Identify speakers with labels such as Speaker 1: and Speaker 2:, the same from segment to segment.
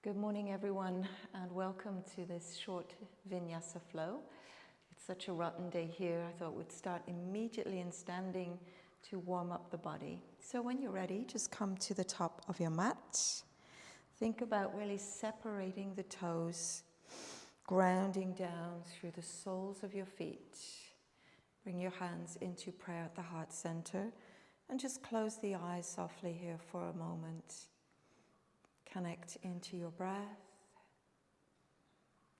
Speaker 1: Good morning, everyone, and welcome to this short Vinyasa Flow. It's such a rotten day here. I thought we'd start immediately in standing to warm up the body. So when you're ready, just come to the top of your mat. Think about really separating the toes, grounding down through the soles of your feet. Bring your hands into prayer at the heart center and just close the eyes softly here for a moment. Connect into your breath.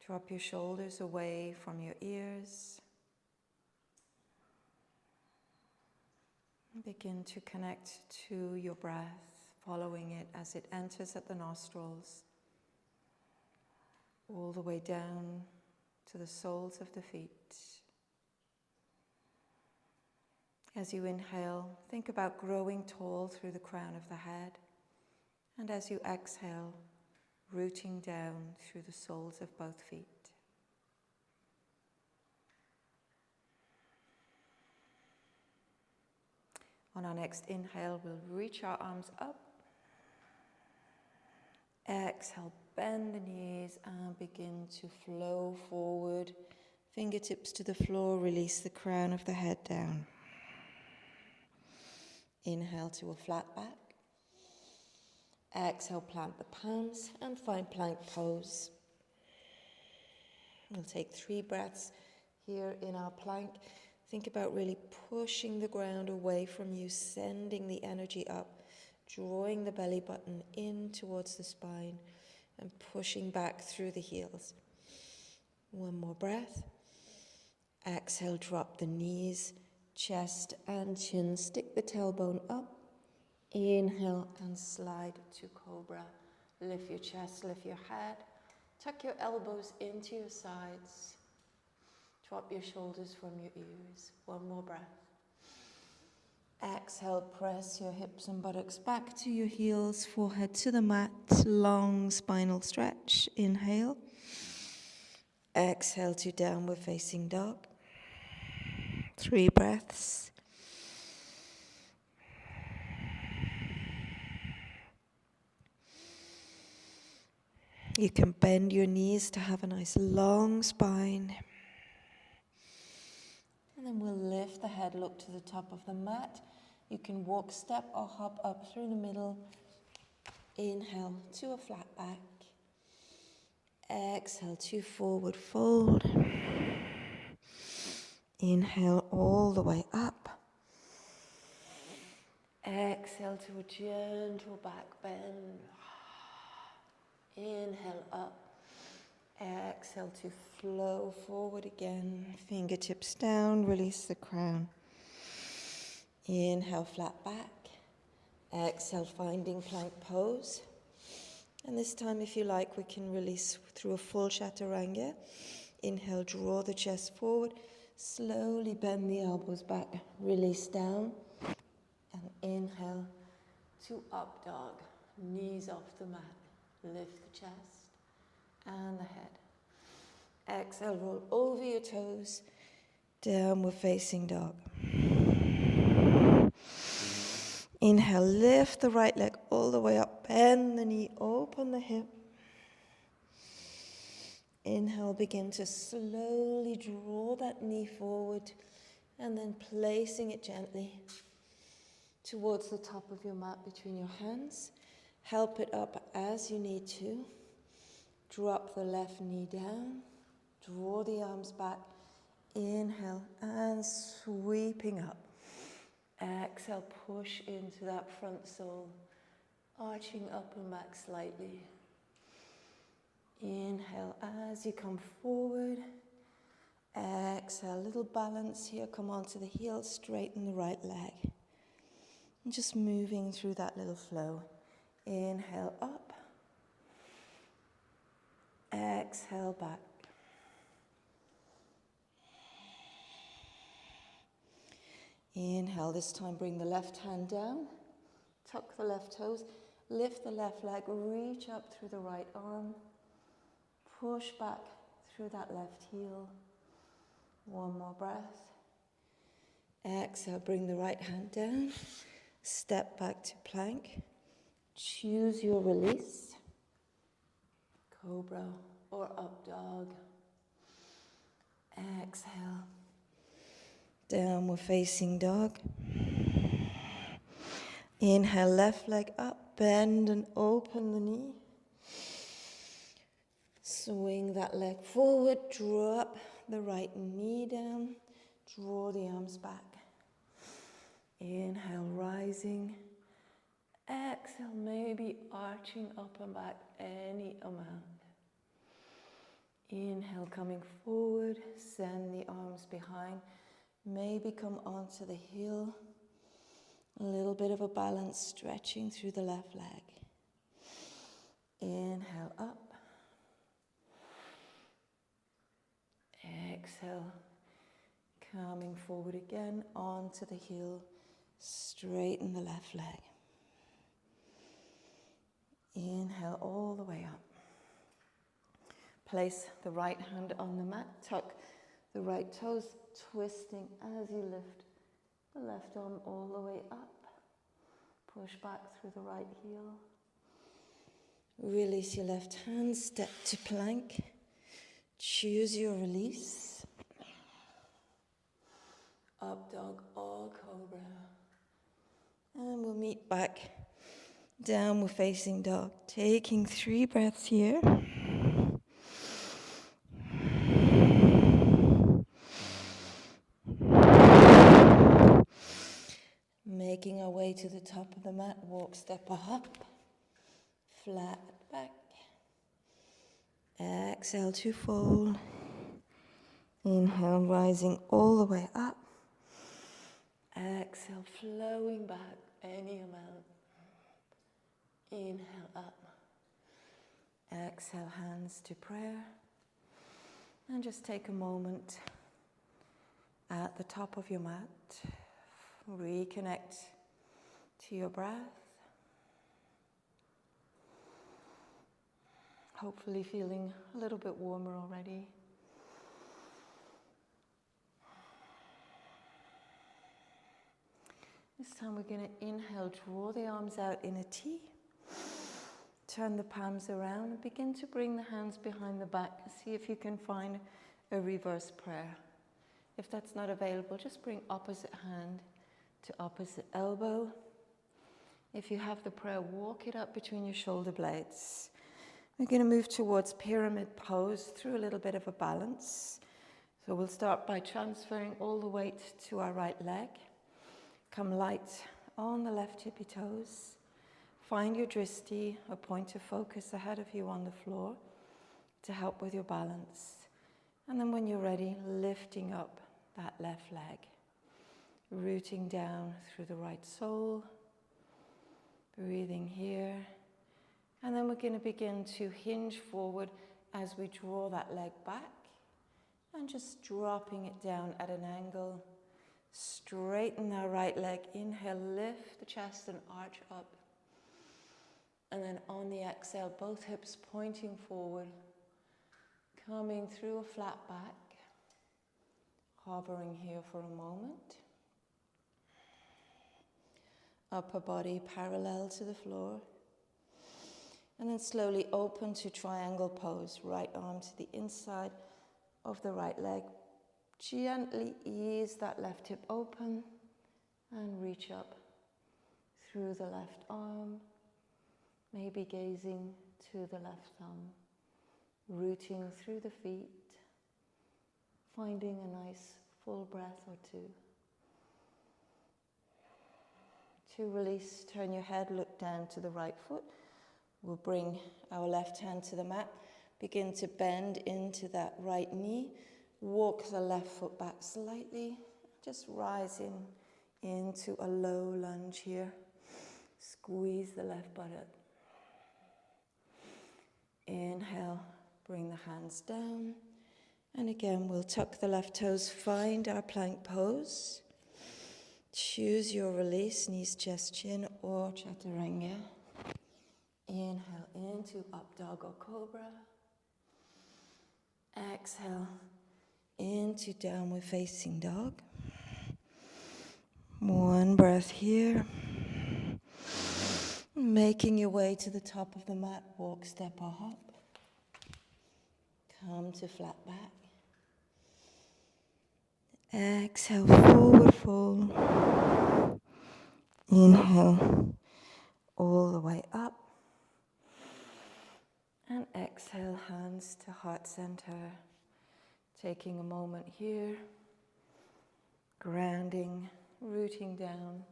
Speaker 1: Drop your shoulders away from your ears. Begin to connect to your breath, following it as it enters at the nostrils, all the way down to the soles of the feet. As you inhale, think about growing tall through the crown of the head. And as you exhale, rooting down through the soles of both feet. On our next inhale, we'll reach our arms up. Exhale, bend the knees and begin to flow forward. Fingertips to the floor, release the crown of the head down. Inhale to a flat back. Exhale, plant the palms and find plank pose. We'll take 3 breaths here in our plank. Think about really pushing the ground away from you, sending the energy up, drawing the belly button in towards the spine and pushing back through the heels. 1 more breath. Exhale, drop the knees, chest and chin. Stick the tailbone up. Inhale and slide to cobra. Lift your chest, lift your head. Tuck your elbows into your sides. Drop your shoulders from your ears. 1 more breath. Exhale, press your hips and buttocks back to your heels, forehead to the mat, long spinal stretch. Inhale. Exhale to downward facing dog. 3 breaths. You can bend your knees to have a nice long spine. And then we'll lift the head, look to the top of the mat. You can walk, step or hop up through the middle. Inhale to a flat back. Exhale to forward fold. Inhale all the way up. Exhale to a gentle back bend. Inhale up. Exhale to flow forward again. Fingertips down, release the crown. Inhale, flat back. Exhale, finding plank pose. And this time, if you like, we can release through a full chaturanga. Inhale, draw the chest forward. Slowly bend the elbows back. Release down. And inhale to up dog. Knees off the mat. Lift the chest and the head. Exhale, roll over your toes. Downward facing dog. Inhale, lift the right leg all the way up. Bend the knee, open the hip. Inhale, begin to slowly draw that knee forward and then placing it gently towards the top of your mat between your hands. Help it up as you need to. Drop the left knee down. Draw the arms back. Inhale and sweeping up. Exhale, push into that front sole. Arching up and back slightly. Inhale as you come forward. Exhale, little balance here. Come onto the heels, straighten the right leg. And just moving through that little flow. Inhale up. Exhale back. Inhale, this time bring the left hand down. Tuck the left toes. Lift the left leg. Reach up through the right arm. Push back through that left heel. 1 more breath. Exhale, bring the right hand down. Step back to plank. Choose your release. cobra or up dog. Exhale, downward facing dog. Inhale, left leg up, bend and open the knee. Swing that leg forward, drop the right knee down, draw the arms back. Inhale, rising. Exhale, maybe arching up and back any amount. Inhale, coming forward, send the arms behind. Maybe come onto the heel. A little bit of a balance, stretching through the left leg. Inhale, up. Exhale, coming forward again, onto the heel, straighten the left leg. Inhale all the way up. Place the right hand on the mat, tuck the right toes, twisting as you lift the left arm all the way up. Push back through the right heel. Release your left hand, step to plank. Choose your release. Up dog or cobra. And we'll meet back. Downward facing dog. Taking 3 breaths here. Making our way to the top of the mat. Walk, step up. Flat back. Exhale to fold. Inhale, rising all the way up. Exhale, flowing back any amount. Inhale, up. Exhale, hands to prayer. And just take a moment at the top of your mat. Reconnect to your breath. Hopefully feeling a little bit warmer already. This time we're going to inhale, draw the arms out in a T. Turn the palms around and begin to bring the hands behind the back. See if you can find a reverse prayer. If that's not available, just bring opposite hand to opposite elbow. If you have the prayer, walk it up between your shoulder blades. We're going to move towards pyramid pose through a little bit of a balance. So we'll start by transferring all the weight to our right leg. Come light on the left tippy toes. Find your drishti, a point of focus ahead of you on the floor to help with your balance. And then when you're ready, lifting up that left leg. Rooting down through the right sole. Breathing here. And then we're going to begin to hinge forward as we draw that leg back. And just dropping it down at an angle. Straighten our right leg. Inhale, lift the chest and arch up. And then on the exhale, both hips pointing forward. Coming through a flat back. Hovering here for a moment. Upper body parallel to the floor. And then slowly open to triangle pose. Right arm to the inside of the right leg. Gently ease that left hip open and reach up through the left arm. Maybe gazing to the left thumb. Rooting through the feet. Finding a nice full breath or two. To release, turn your head, look down to the right foot. We'll bring our left hand to the mat. Begin to bend into that right knee. Walk the left foot back slightly. Just rising into a low lunge here. Squeeze the left buttock. Inhale, bring the hands down. And again, we'll tuck the left toes, find our plank pose. Choose your release, knees, chest, chin, or chaturanga. Inhale into up dog or cobra. Exhale into downward facing dog. One breath here. Making your way to the top of the mat, walk, step or hop. Come to flat back. Exhale, forward fold. Inhale, all the way up. And exhale, hands to heart center. Taking a moment here. Grounding, rooting down.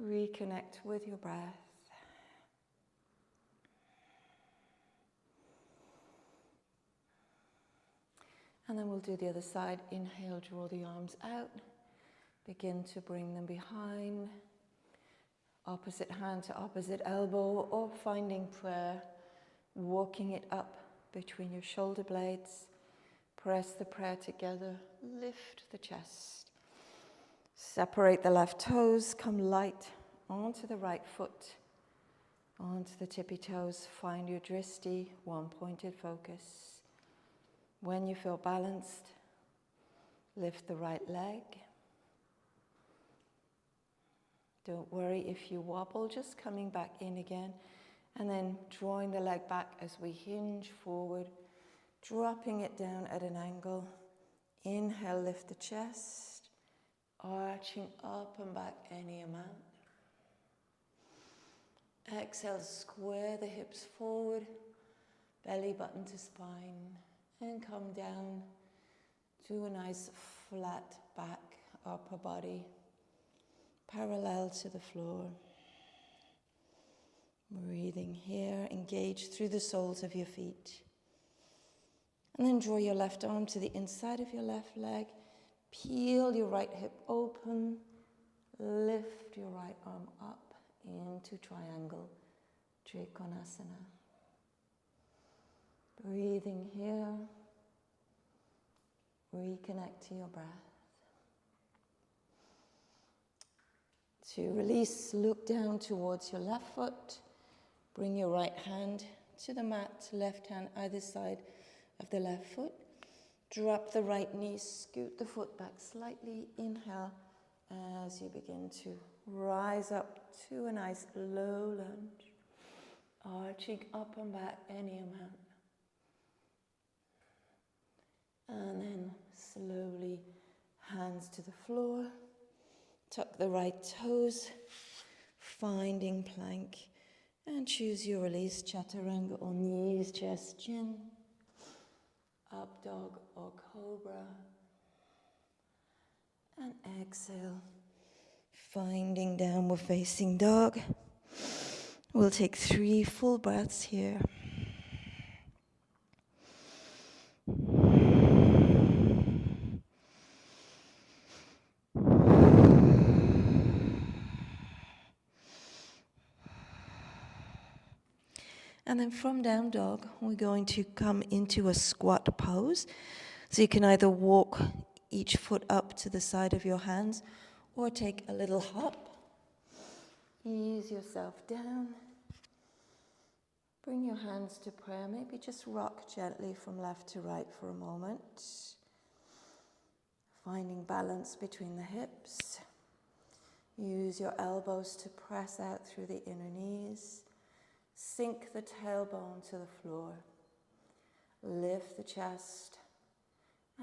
Speaker 1: Reconnect with your breath. And then we'll do the other side. Inhale, draw the arms out. Begin to bring them behind. Opposite hand to opposite elbow, or finding prayer, walking it up between your shoulder blades. Press the prayer together. Lift the chest. Separate the left toes. Come light onto the right foot. Onto the tippy toes. Find your drishti, one pointed focus. When you feel balanced, lift the right leg. Don't worry if you wobble, just coming back in again. And then drawing the leg back as we hinge forward, dropping it down at an angle. Inhale, lift the chest, arching up and back any amount. Exhale, square the hips forward, belly button to spine. And come down to a nice flat back, upper body, parallel to the floor. Breathing here, engage through the soles of your feet. And then draw your left arm to the inside of your left leg. Peel your right hip open. Lift your right arm up into triangle, Trikonasana. Breathing here, reconnect to your breath. To release, look down towards your left foot. Bring your right hand to the mat, left hand either side of the left foot. Drop the right knee, scoot the foot back slightly. Inhale as you begin to rise up to a nice low lunge, arching up and back any amount. And then slowly, hands to the floor. Tuck the right toes, finding plank. And choose your release, chaturanga or knees, chest, chin. Up dog or cobra. And exhale, finding downward facing dog. We'll take 3 full breaths here. And then from down dog, we're going to come into a squat pose. So you can either walk each foot up to the side of your hands or take a little hop. Ease yourself down. Bring your hands to prayer. Maybe just rock gently from left to right for a moment. Finding balance between the hips. Use your elbows to press out through the inner knees. Sink the tailbone to the floor. Lift the chest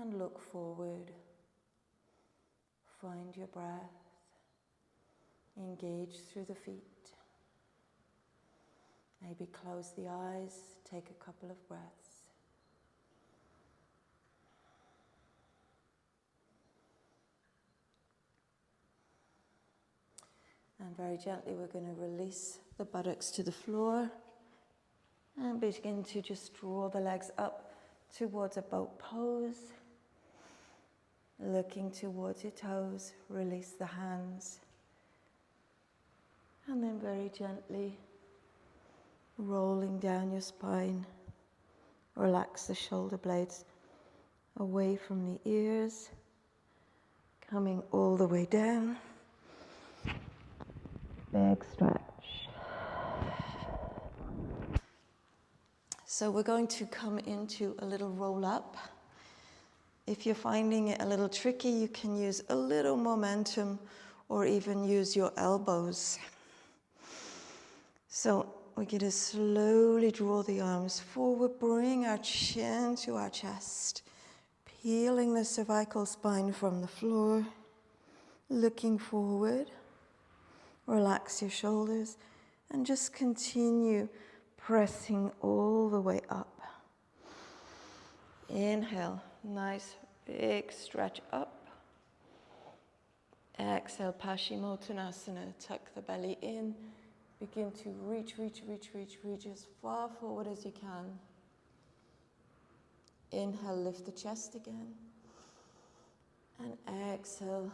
Speaker 1: and look forward. Find your breath. Engage through the feet. Maybe close the eyes, take a couple of breaths. And very gently we're going to release the buttocks to the floor and begin to just draw the legs up towards a boat pose. Looking towards your toes, release the hands. And then very gently rolling down your spine. Relax the shoulder blades away from the ears, coming all the way down. Big stretch. So we're going to come into a little roll up. If you're finding it a little tricky, you can use a little momentum or even use your elbows. So we're going to slowly draw the arms forward, bring our chin to our chest, peeling the cervical spine from the floor, looking forward. Relax your shoulders and just continue pressing all the way up. Inhale, nice big stretch up. Exhale, Paschimottanasana, tuck the belly in. Begin to reach as far forward as you can. Inhale, lift the chest again. And exhale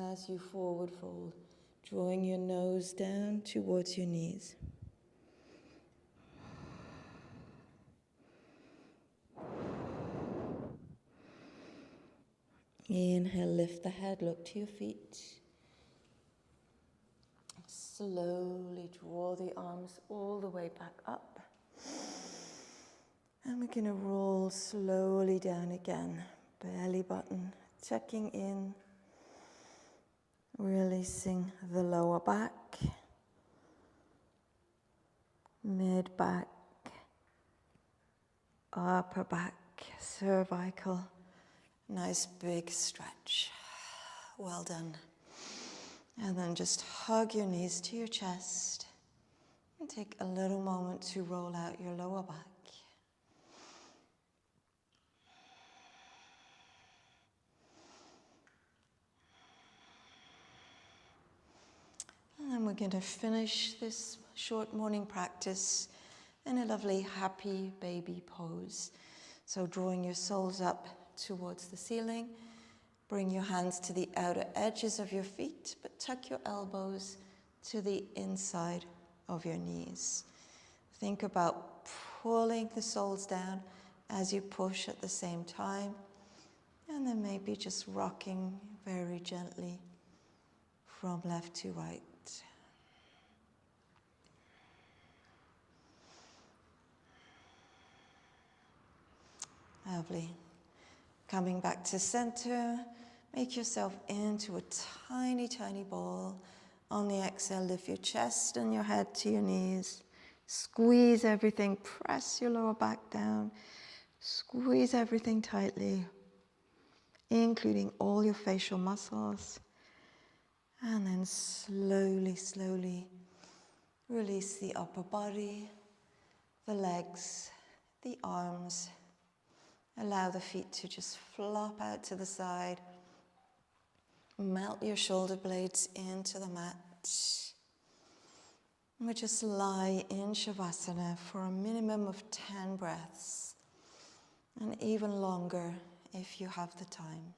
Speaker 1: as you forward fold, drawing your nose down towards your knees. Inhale, lift the head, look to your feet. Slowly draw the arms all the way back up. And we're going to roll slowly down again. Belly button tucking in. Releasing the lower back. Mid back. Upper back. Cervical. Nice big stretch. Well done. And then just hug your knees to your chest and take a little moment to roll out your lower back. And then we're going to finish this short morning practice in a lovely happy baby pose. So drawing your soles up towards the ceiling. Bring your hands to the outer edges of your feet, but tuck your elbows to the inside of your knees. Think about pulling the soles down as you push at the same time, and then maybe just rocking very gently from left to right. Lovely. Coming back to center. Make yourself into a tiny, tiny ball. On the exhale, lift your chest and your head to your knees. Squeeze everything, press your lower back down. Squeeze everything tightly, including all your facial muscles. And then slowly, slowly release the upper body, the legs, the arms. Allow the feet to just flop out to the side. Melt your shoulder blades into the mat. And we just lie in Shavasana for a minimum of 10 breaths, and even longer if you have the time.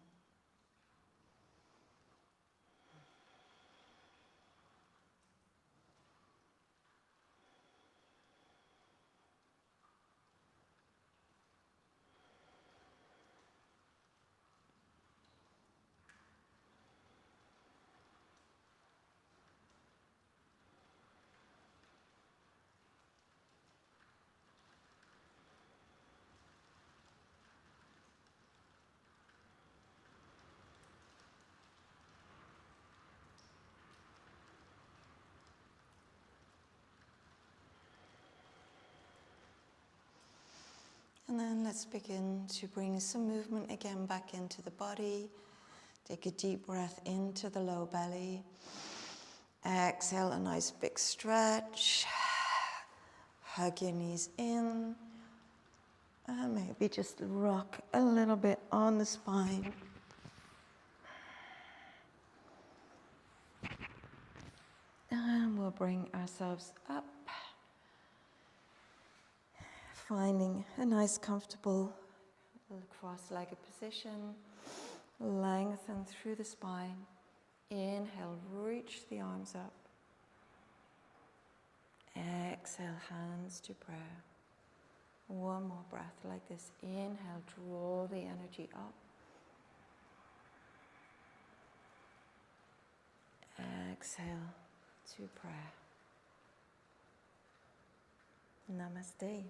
Speaker 1: And then let's begin to bring some movement again back into the body. Take a deep breath into the low belly. Exhale, a nice big stretch. Hug your knees in. And maybe just rock a little bit on the spine. And we'll bring ourselves up. Finding a nice, comfortable cross-legged position. Lengthen through the spine. Inhale, reach the arms up. Exhale, hands to prayer. One more breath like this. Inhale, draw the energy up. Exhale to prayer. Namaste.